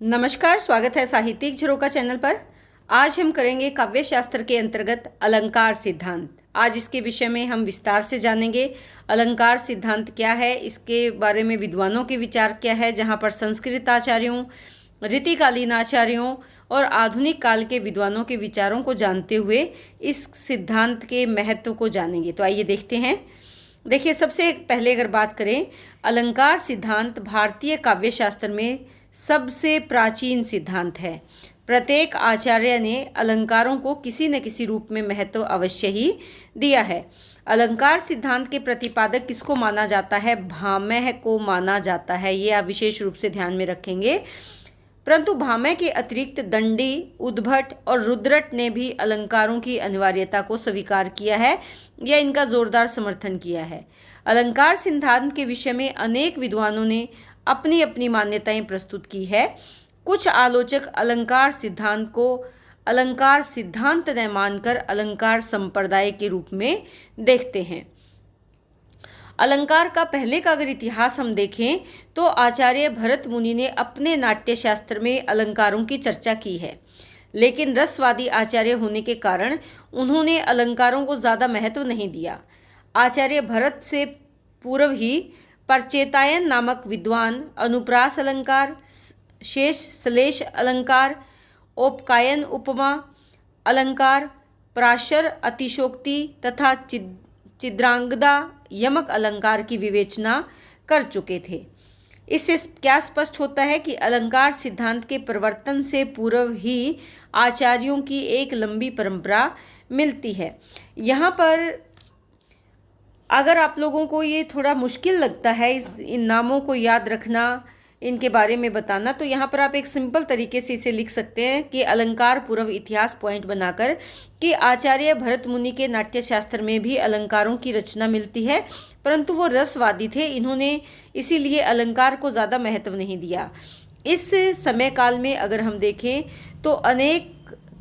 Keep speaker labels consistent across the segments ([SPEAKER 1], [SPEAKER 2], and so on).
[SPEAKER 1] नमस्कार, स्वागत है साहित्यिक झरोका चैनल पर। आज हम करेंगे काव्य शास्त्र के अंतर्गत अलंकार सिद्धांत। आज इसके विषय में हम विस्तार से जानेंगे अलंकार सिद्धांत क्या है, इसके बारे में विद्वानों के विचार क्या है, जहाँ पर संस्कृत आचार्यों, रीतिकालीन आचार्यों और आधुनिक काल के विद्वानों के विचारों को जानते हुए इस सिद्धांत के महत्व को जानेंगे। तो आइए देखते हैं। देखिए, सबसे पहले अगर बात करें, अलंकार सिद्धांत भारतीय काव्य शास्त्र में सबसे प्राचीन सिद्धांत है। प्रत्येक आचार्य ने अलंकारों को किसी न किसी रूप में महत्व अवश्य ही दिया है। अलंकार सिद्धांत के प्रतिपादक किसको माना जाता है? भामह को माना जाता है। ये आप विशेष रूप से ध्यान में रखेंगे। परंतु भामह के अतिरिक्त दंडी, उद्भट और रुद्रट ने भी अलंकारों की अनिवार्यता को स्वीकार किया है या इनका जोरदार समर्थन किया है। अलंकार सिद्धांत के विषय में अनेक विद्वानों ने अपनी अपनी मान्यताएं प्रस्तुत की है। कुछ आलोचक अलंकार सिद्धांत को अलंकार सिद्धांत न मानकर अलंकार संप्रदाय के रूप में देखते हैं। अलंकार का पहले का अगर इतिहास हम देखें तो आचार्य भरत मुनि ने अपने नाट्यशास्त्र में अलंकारों की चर्चा की है, लेकिन रसवादी आचार्य होने के कारण उन्होंने अलंकारों को ज़्यादा महत्व नहीं दिया। आचार्य भरत से पूर्व ही परचेतायन नामक विद्वान अनुप्रास अलंकार, शेष श्लेष अलंकार, औपकायन उपमा अलंकार, प्राशर अतिशोक्ति तथा चिद्रांगदा यमक अलंकार की विवेचना कर चुके थे। इससे क्या स्पष्ट होता है कि अलंकार सिद्धांत के प्रवर्तन से पूर्व ही आचार्यों की एक लंबी परंपरा मिलती है। यहाँ पर अगर आप लोगों को ये थोड़ा मुश्किल लगता है इन नामों को याद रखना, इनके बारे में बताना, तो यहाँ पर आप एक सिंपल तरीके से इसे लिख सकते हैं कि अलंकार पूर्व इतिहास पॉइंट बनाकर कि आचार्य भरत मुनि के नाट्यशास्त्र में भी अलंकारों की रचना मिलती है, परंतु वो रसवादी थे, इन्होंने इसीलिए अलंकार को ज़्यादा महत्व नहीं दिया। इस समय काल में अगर हम देखें तो अनेक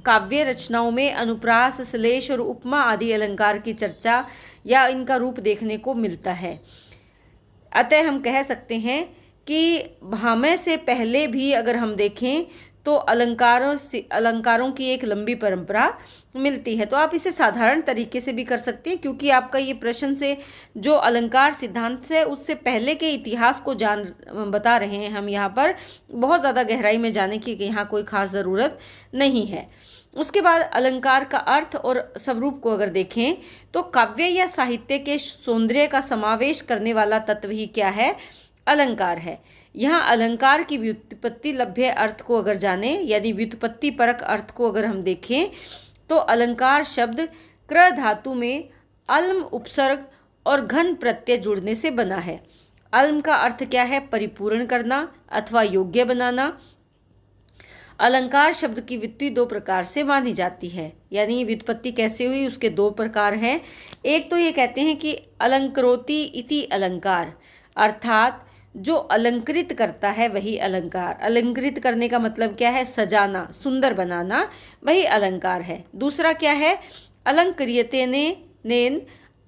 [SPEAKER 1] काव्य रचनाओं में अनुप्रास, श्लेष और उपमा आदि अलंकार की चर्चा या इनका रूप देखने को मिलता है। अतः हम कह सकते हैं कि भामह से पहले भी अगर हम देखें तो अलंकारों की एक लंबी परंपरा मिलती है। तो आप इसे साधारण तरीके से भी कर सकते हैं, क्योंकि आपका ये प्रश्न से जो अलंकार सिद्धांत से उससे पहले के इतिहास को बता रहे हैं हम यहाँ पर, बहुत ज़्यादा गहराई में जाने की यहाँ कोई खास ज़रूरत नहीं है। उसके बाद अलंकार का अर्थ और स्वरूप को अगर देखें तो काव्य या साहित्य के सौंदर्य का समावेश करने वाला तत्व ही क्या है? अलंकार है। यहाँ अलंकार की व्युत्पत्ति लभ्य अर्थ को अगर जाने, यानी व्युत्पत्ति परक अर्थ को अगर हम देखें तो अलंकार शब्द क्र धातु में अल्म उपसर्ग और घन प्रत्यय जुड़ने से बना है। अल्म का अर्थ क्या है? परिपूर्ण करना अथवा योग्य बनाना। अलंकार शब्द की व्युत्पत्ति दो प्रकार से मानी जाती है, यानी व्युत्पत्ति कैसे हुई उसके दो प्रकार हैं। एक तो ये कहते हैं कि अलंकरोति इति अलंकार, अर्थात जो अलंकृत करता है वही अलंकार। अलंकृत करने का मतलब क्या है? सजाना, सुंदर बनाना, वही अलंकार है। दूसरा क्या है? अलंक्रियते नेन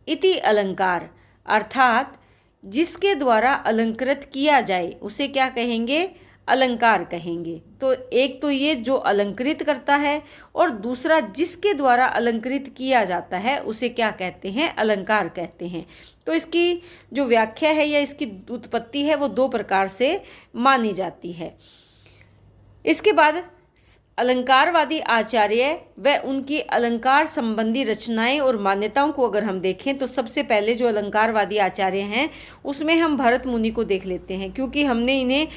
[SPEAKER 1] इति अलंकार, अर्थात जिसके द्वारा अलंकृत किया जाए उसे क्या कहेंगे? अलंकार कहेंगे। तो एक तो ये जो अलंकृत करता है, और दूसरा जिसके द्वारा अलंकृत किया जाता है उसे क्या कहते हैं? अलंकार कहते हैं। तो इसकी जो व्याख्या है या इसकी उत्पत्ति है वो दो प्रकार से मानी जाती है। इसके बाद अलंकारवादी आचार्य व उनकी अलंकार संबंधी रचनाएं और मान्यताओं को अगर हम देखें तो सबसे पहले जो अलंकारवादी आचार्य हैं उसमें हम भरत मुनि को देख लेते हैं, क्योंकि हमने इन्हें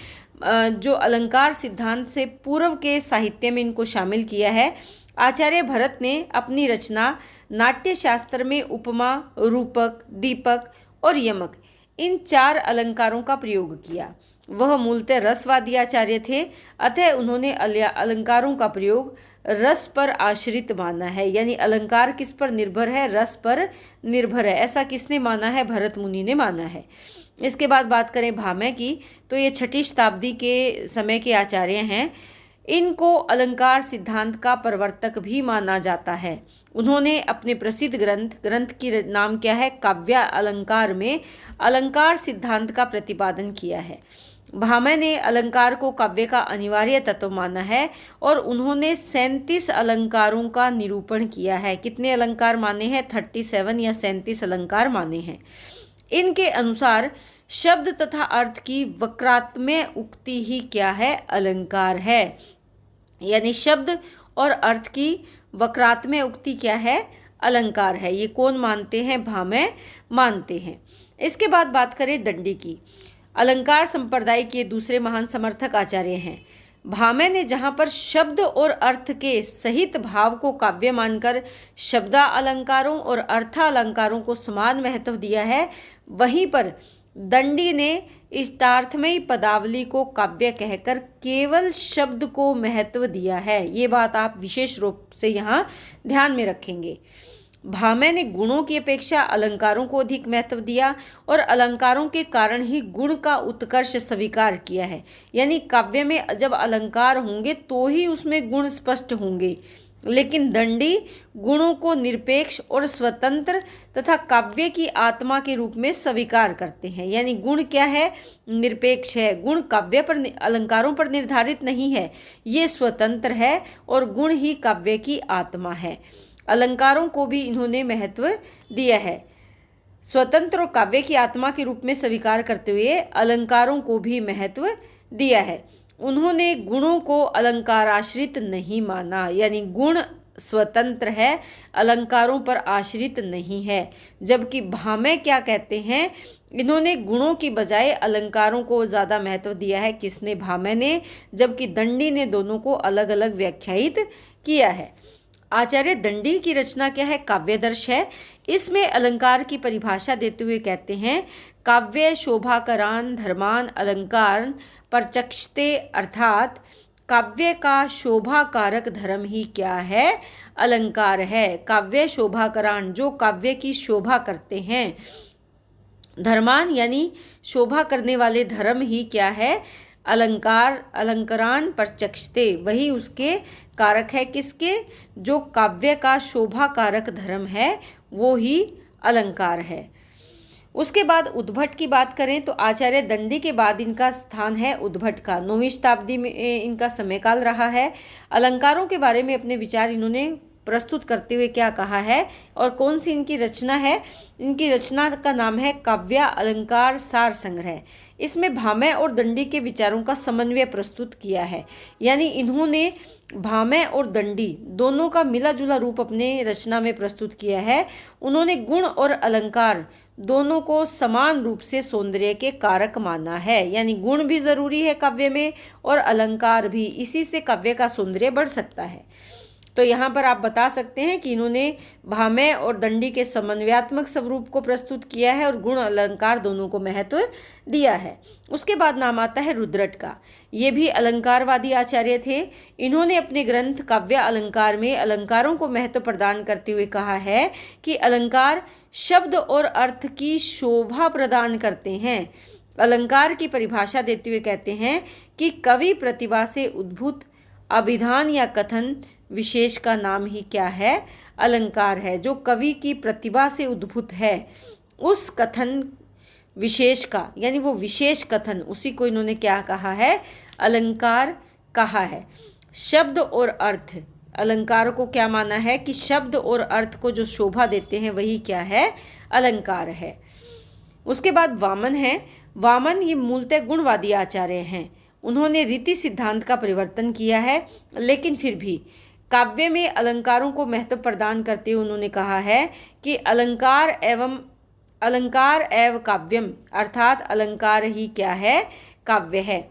[SPEAKER 1] जो अलंकार सिद्धांत से पूर्व के साहित्य में इनको शामिल किया है। आचार्य भरत ने अपनी रचना नाट्यशास्त्र में उपमा, रूपक, दीपक और यमक इन चार अलंकारों का प्रयोग किया। वह मूलतः रसवादी आचार्य थे, अतः उन्होंने अलंकारों का प्रयोग रस पर आश्रित माना है, यानी अलंकार किस पर निर्भर है? रस पर निर्भर है। ऐसा किसने माना है? भरत मुनि ने माना है। इसके बाद बात करें भामह की, तो ये 6ठी शताब्दी के समय के आचार्य हैं। इनको अलंकार सिद्धांत का प्रवर्तक भी माना जाता है। उन्होंने अपने प्रसिद्ध ग्रंथ की नाम क्या है? काव्य अलंकार में अलंकार सिद्धांत का प्रतिपादन किया है। भामह ने अलंकार को काव्य का अनिवार्य तत्व माना है और उन्होंने 37 अलंकारों का निरूपण किया है। कितने अलंकार माने हैं? 37 या 37 अलंकार माने हैं। इनके अनुसार शब्द तथा अर्थ की वक्रात्मय उक्ति ही क्या है? अलंकार है। यानी शब्द और अर्थ की वक्रात्मय उक्ति क्या है? अलंकार है। ये कौन मानते हैं? भामह मानते हैं। इसके बाद बात करें दंडी की। अलंकार संप्रदाय के दूसरे महान समर्थक आचार्य हैं। भामह ने जहाँ पर शब्द और अर्थ के सहित भाव को काव्य मानकर शब्दा अलंकारों और अर्थालंकारों को समान महत्व दिया है, वहीं पर दंडी ने इष्टार्थमयी पदावली को काव्य कहकर केवल शब्द को महत्व दिया है। ये बात आप विशेष रूप से यहाँ ध्यान में रखेंगे। भामह ने गुणों की अपेक्षा अलंकारों को अधिक महत्व दिया और अलंकारों के कारण ही गुण का उत्कर्ष स्वीकार किया है। यानी काव्य में जब अलंकार होंगे तो ही उसमें गुण स्पष्ट होंगे, लेकिन दंडी गुणों को निरपेक्ष और स्वतंत्र तथा काव्य की आत्मा के रूप में स्वीकार करते हैं। यानी गुण क्या है? निरपेक्ष है। गुण काव्य पर, अलंकारों पर निर्धारित नहीं है, ये स्वतंत्र है और गुण ही काव्य की आत्मा है। अलंकारों को भी इन्होंने महत्व दिया है। स्वतंत्र और काव्य की आत्मा के रूप में स्वीकार करते हुए अलंकारों को भी महत्व दिया है। उन्होंने गुणों को अलंकार आश्रित नहीं माना, यानी गुण स्वतंत्र है, अलंकारों पर आश्रित नहीं है। जबकि भामह क्या कहते हैं? इन्होंने गुणों की बजाय अलंकारों को ज़्यादा महत्व दिया है। किसने? भामह ने। जबकि दंडी ने दोनों को अलग अलग व्याख्यायित किया है। आचार्य दंडी की रचना क्या है? काव्यदर्श है। इसमें अलंकार की परिभाषा देते हुए कहते हैं, काव्य शोभाकरान धर्मान अलंकार परचक्षते, अर्थात काव्य का शोभाकारक धर्म ही क्या है? अलंकार है। काव्य शोभाकरान, जो काव्य की शोभा करते हैं, धर्मान यानी शोभा करने वाले धर्म ही क्या है? अलंकार। अलंकरान परचक्षते, वही उसके कारक है। किसके? जो काव्य का शोभा कारक धर्म है वो ही अलंकार है। उसके बाद उद्भट की बात करें तो आचार्य दंडी के बाद इनका स्थान है उद्भट का। 9वीं शताब्दी में इनका समयकाल रहा है। अलंकारों के बारे में अपने विचार इन्होंने प्रस्तुत करते हुए क्या कहा है और कौन सी इनकी रचना है? इनकी रचना का नाम है काव्य अलंकार सार संग्रह। इसमें भामह और दंडी के विचारों का समन्वय प्रस्तुत किया है। यानी इन्होंने भामह और दंडी दोनों का मिला जुला रूप अपने रचना में प्रस्तुत किया है। उन्होंने गुण और अलंकार दोनों को समान रूप से सौंदर्य के कारक माना है। यानी गुण भी जरूरी है काव्य में और अलंकार भी, इसी से काव्य का सौंदर्य बढ़ सकता है। तो यहाँ पर आप बता सकते हैं कि इन्होंने भामह और दंडी के समन्वयात्मक स्वरूप को प्रस्तुत किया है और गुण अलंकार दोनों को महत्व दिया है। उसके बाद नाम आता है रुद्रट का। ये भी अलंकारवादी आचार्य थे। इन्होंने अपने ग्रंथ काव्य अलंकार में अलंकारों को महत्व प्रदान करते हुए कहा है कि अलंकार शब्द और अर्थ की शोभा प्रदान करते हैं। अलंकार की परिभाषा देते हुए कहते हैं कि कवि प्रतिभा से उद्भूत अभिधान या कथन विशेष का नाम ही क्या है? अलंकार है। जो कवि की प्रतिभा से उद्भूत है उस कथन विशेष का, यानी वो विशेष कथन, उसी को इन्होंने क्या कहा है? अलंकार कहा है। शब्द और अर्थ, अलंकार को क्या माना है कि शब्द और अर्थ को जो शोभा देते हैं वही क्या है? अलंकार है। उसके बाद वामन है। वामन ये मूलतः गुणवादी आचार्य हैं। उन्होंने रीति सिद्धांत का परिवर्तन किया है, लेकिन फिर भी काव्य में अलंकारों को महत्व प्रदान करते हुए उन्होंने कहा है कि अलंकार एवं काव्यम, अर्थात अलंकार ही क्या है? काव्य है।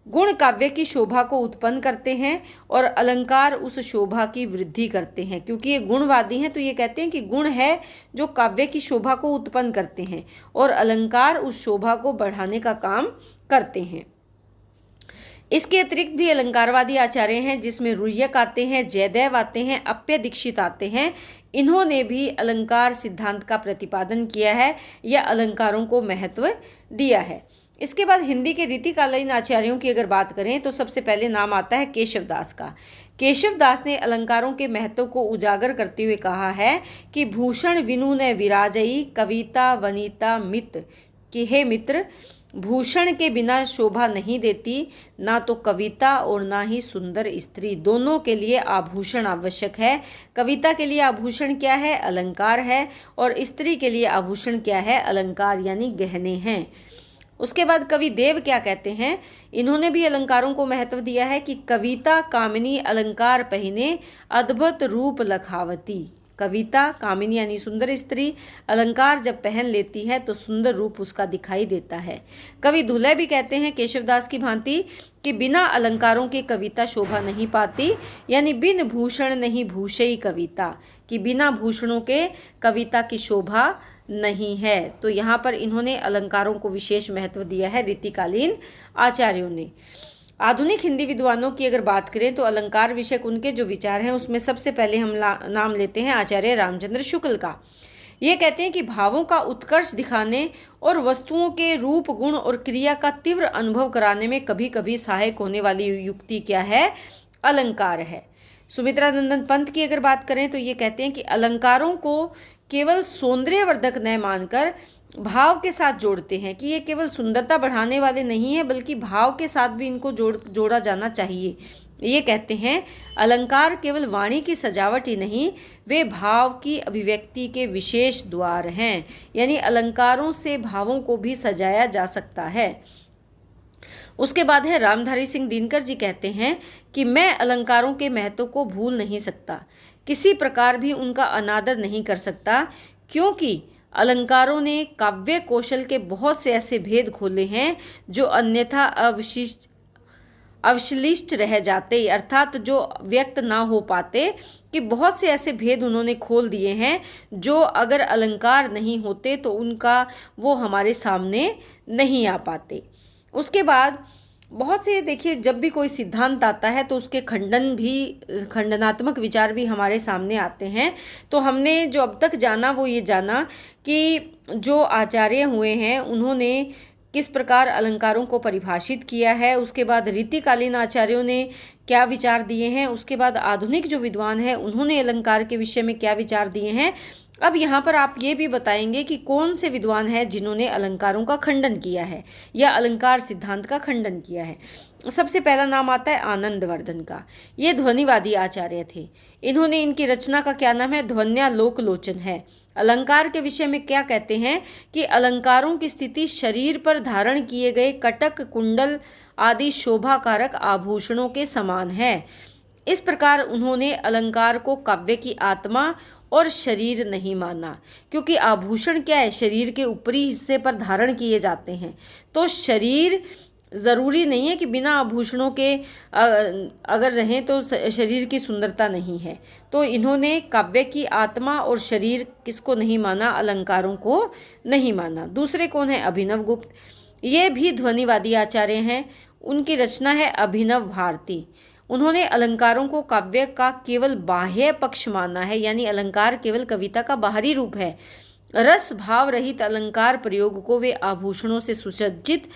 [SPEAKER 1] गुण काव्य की शोभा को उत्पन्न करते हैं और अलंकार उस शोभा की वृद्धि करते हैं। क्योंकि ये गुणवादी हैं तो ये कहते हैं कि गुण है जो काव्य की शोभा को उत्पन्न करते हैं और अलंकार उस शोभा को बढ़ाने का काम करते हैं। इसके अतिरिक्त भी अलंकारवादी आचार्य हैं, जिसमें रुय्यक आते हैं, जयदेव आते हैं, अप्य दीक्षित आते हैं। इन्होंने भी अलंकार सिद्धांत का प्रतिपादन किया है या अलंकारों को महत्व दिया है। इसके बाद हिंदी के रीतिकालीन आचार्यों की अगर बात करें तो सबसे पहले नाम आता है केशवदास का। केशवदास ने अलंकारों के महत्व को उजागर करते हुए कहा है कि भूषण विनु न विराजई कविता वनिता मित, कि हे मित्र, भूषण के बिना शोभा नहीं देती, ना तो कविता और ना ही सुंदर स्त्री। दोनों के लिए आभूषण आवश्यक है। कविता के लिए आभूषण क्या है? अलंकार है। और स्त्री के लिए आभूषण क्या है? अलंकार यानी गहने हैं। उसके बाद कवि देव क्या कहते हैं? इन्होंने भी अलंकारों को महत्व दिया है कि कविता कामिनी अलंकार पहने, अद्भुत रूप लखावती। कविता कामिनी यानी सुंदर स्त्री अलंकार जब पहन लेती है तो सुंदर रूप उसका दिखाई देता है। कवि धुले भी कहते हैं केशवदास की भांति कि बिना अलंकारों की कविता शोभा नहीं पाती, यानी बिन भूषण नहीं भूषई कविता, कि बिना भूषणों के कविता की शोभा नहीं है। तो यहाँ पर इन्होंने अलंकारों को विशेष महत्व दिया है रीतिकालीन आचार्यों ने। आधुनिक हिंदी विद्वानों की अगर बात करें तो अलंकार विषयक उनके जो विचार हैं उसमें सबसे पहले हम नाम लेते हैं आचार्य रामचंद्र शुक्ल का। ये कहते हैं कि भावों का उत्कर्ष दिखाने और वस्तुओं के रूप, गुण और क्रिया का तीव्र अनुभव कराने में कभी कभी सहायक होने वाली युक्ति क्या है? अलंकार है। सुमित्रा नंदन पंत की अगर बात करें तो ये कहते हैं कि अलंकारों को केवल सौंदर्यवर्धक न मानकर भाव के साथ जोड़ते हैं, कि ये केवल सुंदरता बढ़ाने वाले नहीं है बल्कि भाव के साथ भी इनको जोड़ा जाना चाहिए। ये कहते हैं अलंकार केवल वाणी की सजावट ही नहीं, वे भाव की अभिव्यक्ति के विशेष द्वार हैं, यानी अलंकारों से भावों को भी सजाया जा सकता है। उसके बाद है रामधारी सिंह दिनकर जी कहते हैं कि मैं अलंकारों के महत्व को भूल नहीं सकता, किसी प्रकार भी उनका अनादर नहीं कर सकता, क्योंकि अलंकारों ने काव्य कौशल के बहुत से ऐसे भेद खोले हैं जो अन्यथा अवशिष्ट रह जाते, अर्थात जो व्यक्त ना हो पाते, कि बहुत से ऐसे भेद उन्होंने खोल दिए हैं जो अगर अलंकार नहीं होते तो उनका वो हमारे सामने नहीं आ पाते। उसके बाद बहुत से, देखिए, जब भी कोई सिद्धांत आता है तो उसके खंडनात्मक विचार भी हमारे सामने आते हैं। तो हमने जो अब तक जाना वो ये जाना कि जो आचार्य हुए हैं उन्होंने किस प्रकार अलंकारों को परिभाषित किया है, उसके बाद रीतिकालीन आचार्यों ने क्या विचार दिए हैं, उसके बाद आधुनिक जो विद्वान हैं उन्होंने अलंकार के विषय में क्या विचार दिए हैं। अब यहाँ पर आप ये भी बताएंगे कि कौन से विद्वान हैं जिन्होंने अलंकारों का खंडन किया है या अलंकार सिद्धांत का खंडन किया है। सबसे पहला नाम आता है आनंदवर्धन का। ये ध्वनिवादी आचार्य थे। इन्होंने, इनकी रचना का क्या नाम है? ध्वन्यालोक लोचन है। अलंकार के विषय में क्या कहते हैं कि अलंकारों की स्थिति शरीर पर धारण किए गए कटक, कुंडल आदि शोभाकारक आभूषणों के समान है। इस प्रकार उन्होंने अलंकार को काव्य की आत्मा और शरीर नहीं माना, क्योंकि आभूषण क्या है? शरीर के ऊपरी हिस्से पर धारण किए जाते हैं। तो शरीर ज़रूरी नहीं है कि बिना आभूषणों के अगर रहें तो शरीर की सुंदरता नहीं है। तो इन्होंने काव्य की आत्मा और शरीर किसको नहीं माना? अलंकारों को नहीं माना। दूसरे कौन है? अभिनव गुप्त। ये भी ध्वनिवादी आचार्य हैं। उनकी रचना है अभिनव भारती। उन्होंने अलंकारों को काव्य का केवल बाह्य पक्ष माना है, यानी अलंकार केवल कविता का बाहरी रूप है। रस भाव रहित अलंकार प्रयोग को वे आभूषणों से सुसज्जित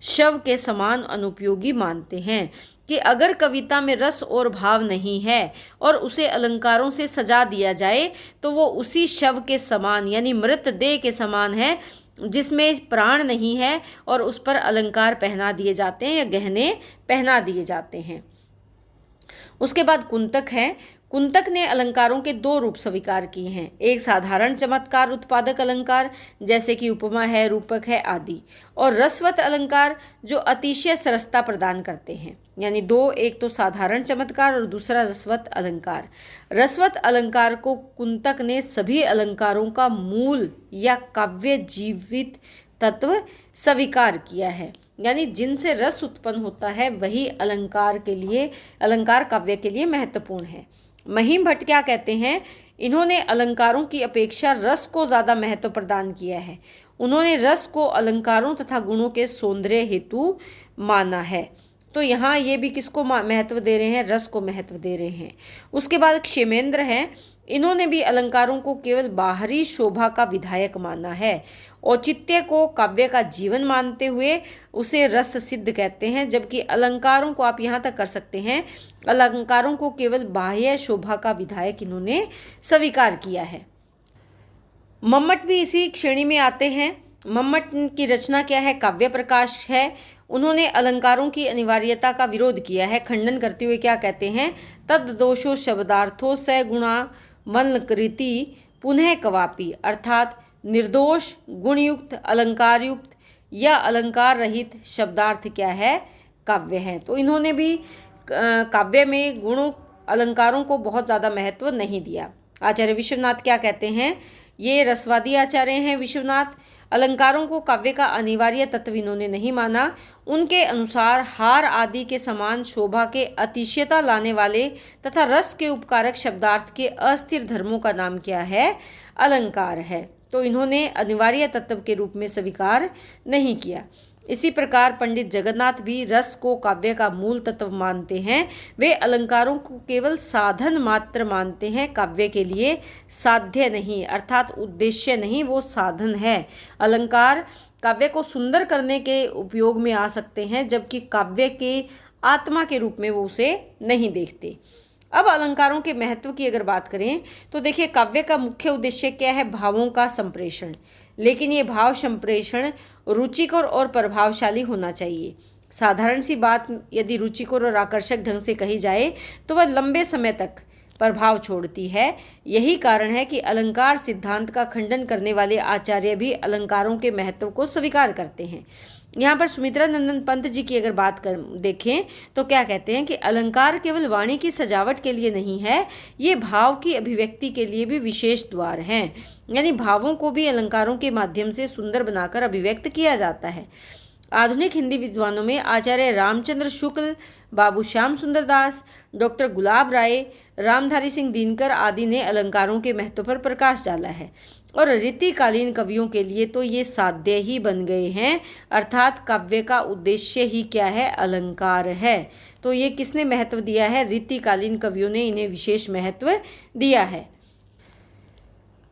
[SPEAKER 1] शव के समान अनुपयोगी मानते हैं, कि अगर कविता में रस और भाव नहीं है और उसे अलंकारों से सजा दिया जाए तो वो उसी शव के समान, यानी मृतदेह के समान है जिसमें प्राण नहीं है, और उस पर अलंकार पहना दिए जाते हैं या गहने पहना दिए जाते हैं। उसके बाद कुंतक है। कुंतक ने अलंकारों के दो रूप स्वीकार किए हैं, एक साधारण चमत्कार उत्पादक अलंकार जैसे कि उपमा है, रूपक है आदि, और रसवत अलंकार जो अतिशय सरसता प्रदान करते हैं। यानी दो, एक तो साधारण चमत्कार और दूसरा रसवत अलंकार। रसवत अलंकार को कुंतक ने सभी अलंकारों का मूल या काव्य जीवित तत्व स्वीकार किया है, यानी जिनसे रस उत्पन्न होता है वही अलंकार काव्य के लिए महत्वपूर्ण है। महिम भट्ट क्या कहते हैं? इन्होंने अलंकारों की अपेक्षा रस को ज़्यादा महत्व प्रदान किया है। उन्होंने रस को अलंकारों तथा गुणों के सौंदर्य हेतु माना है। तो यहाँ ये भी किसको महत्व दे रहे हैं? रस को महत्व दे रहे हैं। उसके बाद क्षेमेंद्र हैं। इन्होंने भी अलंकारों को केवल बाहरी शोभा का विधायक माना है। औचित्य को काव्य का जीवन मानते हुए उसे रस सिद्ध कहते हैं, जबकि अलंकारों को आप यहाँ तक कर सकते हैं, अलंकारों को केवल बाह्य शोभा का विधायक इन्होंने स्वीकार किया है। मम्मट भी इसी श्रेणी में आते हैं। मम्मट की रचना क्या है? काव्य प्रकाश है। उन्होंने अलंकारों की अनिवार्यता का विरोध किया है, खंडन करते हुए क्या कहते हैं? तद दोषो शब्दार्थो स गुणा वल्कृति पुनः कवापि, अर्थात निर्दोष, गुणयुक्त, अलंकार युक्त या अलंकार रहित शब्दार्थ क्या है? काव्य है। तो इन्होंने भी काव्य में गुणों अलंकारों को बहुत ज़्यादा महत्व नहीं दिया। आचार्य विश्वनाथ क्या कहते हैं? ये रसवादी आचार्य हैं विश्वनाथ। अलंकारों को काव्य का अनिवार्य तत्व इन्होंने नहीं माना। उनके अनुसार हार आदि के समान शोभा के अतिशयता लाने वाले तथा रस के उपकारक शब्दार्थ के अस्थिर धर्मों का नाम क्या है? अलंकार है। तो इन्होंने अनिवार्य तत्व के रूप में स्वीकार नहीं किया। इसी प्रकार पंडित जगन्नाथ भी रस को काव्य का मूल तत्व मानते हैं। वे अलंकारों को केवल साधन मात्र मानते हैं, काव्य के लिए साध्य नहीं, अर्थात उद्देश्य नहीं, वो साधन है। अलंकार काव्य को सुंदर करने के उपयोग में आ सकते हैं, जबकि काव्य के आत्मा के रूप में वो उसे नहीं देखते। अब अलंकारों के महत्व की अगर बात करें तो देखिए, काव्य का मुख्य उद्देश्य क्या है? भावों का संप्रेषण। लेकिन ये भाव संप्रेषण रुचिकर और प्रभावशाली होना चाहिए। साधारण सी बात यदि रुचिकर और आकर्षक ढंग से कही जाए तो वह लंबे समय तक प्रभाव छोड़ती है। यही कारण है कि अलंकार सिद्धांत का खंडन करने वाले आचार्य भी अलंकारों के महत्व को स्वीकार करते हैं। यहाँ पर सुमित्रा नंदन पंत जी की अगर बात कर देखें तो क्या कहते हैं कि अलंकार केवल वाणी की सजावट के लिए नहीं है, ये भाव की अभिव्यक्ति के लिए भी विशेष द्वार हैं। यानी भावों को भी अलंकारों के माध्यम से सुंदर बनाकर अभिव्यक्त किया जाता है। आधुनिक हिंदी विद्वानों में आचार्य रामचंद्र शुक्ल, बाबू श्याम सुंदर दास, डॉक्टर गुलाब राय, रामधारी सिंह दिनकर आदि ने अलंकारों के महत्व पर प्रकाश डाला है। और रीतिकालीन कवियों के लिए तो ये साध्य ही बन गए हैं, अर्थात काव्य का उद्देश्य ही क्या है? अलंकार है। तो ये किसने महत्व दिया है? रीतिकालीन कवियों ने इन्हें विशेष महत्व दिया है।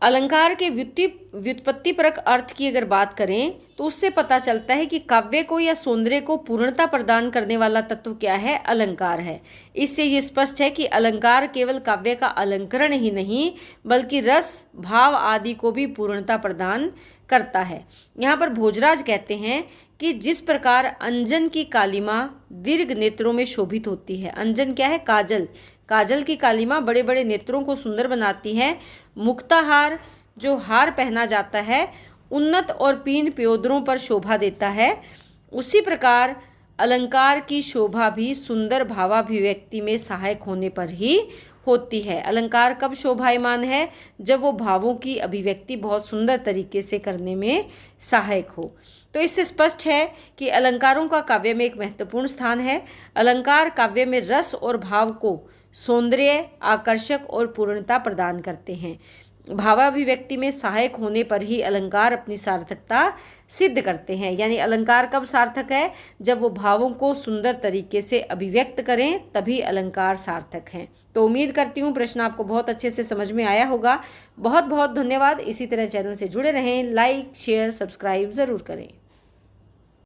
[SPEAKER 1] अलंकार के व्युत्पत्तिपरक अर्थ की अगर बात करें तो उससे पता चलता है कि काव्य को या सौंदर्य को पूर्णता प्रदान करने वाला तत्व क्या है? अलंकार है। इससे ये स्पष्ट है कि अलंकार केवल काव्य का अलंकरण ही नहीं बल्कि रस, भाव आदि को भी पूर्णता प्रदान करता है। यहाँ पर भोजराज कहते हैं कि जिस प्रकार अंजन की कालिमा दीर्घ नेत्रों में शोभित होती है। अंजन क्या है? काजल। काजल की कालिमा बड़े बड़े नेत्रों को सुंदर बनाती है। मुक्ताहार जो हार पहना जाता है उन्नत और पीन प्योदरों पर शोभा देता है। उसी प्रकार अलंकार की शोभा भी सुंदर भावाभिव्यक्ति में सहायक होने पर ही होती है। अलंकार कब शोभायमान है? जब वो भावों की अभिव्यक्ति बहुत सुंदर तरीके से करने में सहायक हो। तो इससे स्पष्ट है कि अलंकारों का काव्य में एक महत्वपूर्ण स्थान है। अलंकार काव्य में रस और भाव को सौंदर्य, आकर्षक और पूर्णता प्रदान करते हैं। भावाभिव्यक्ति में सहायक होने पर ही अलंकार अपनी सार्थकता सिद्ध करते हैं। यानी अलंकार कब सार्थक है? जब वो भावों को सुंदर तरीके से अभिव्यक्त करें, तभी अलंकार सार्थक हैं। तो उम्मीद करती हूँ प्रश्न आपको बहुत अच्छे से समझ में आया होगा। बहुत बहुत धन्यवाद। इसी तरह चैनल से जुड़े रहें। लाइक, शेयर, सब्सक्राइब ज़रूर करें।